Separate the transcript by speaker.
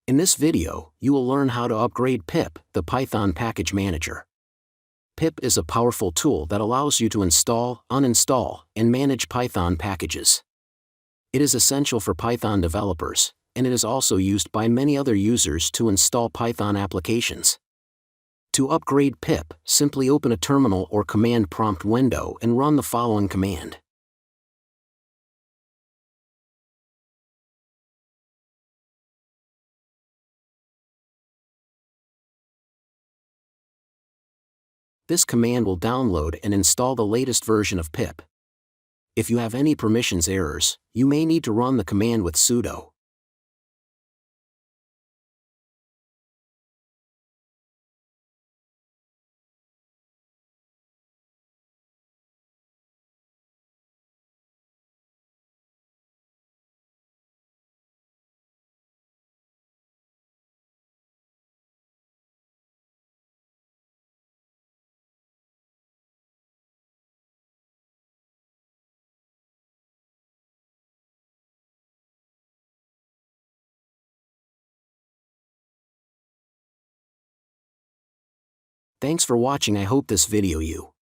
Speaker 1: In this video, you will learn how to upgrade PIP, the Python Package Manager. PIP is a powerful tool that allows you to install, uninstall, and manage Python packages. It is essential for Python developers, and it is also used by many other users to install Python applications. To upgrade PIP, simply open a terminal or command prompt window and run the following command. This command will download and install the latest version of PIP. If you have any permissions errors, you may need to run the command with sudo. Thanks for watching. I hope this video you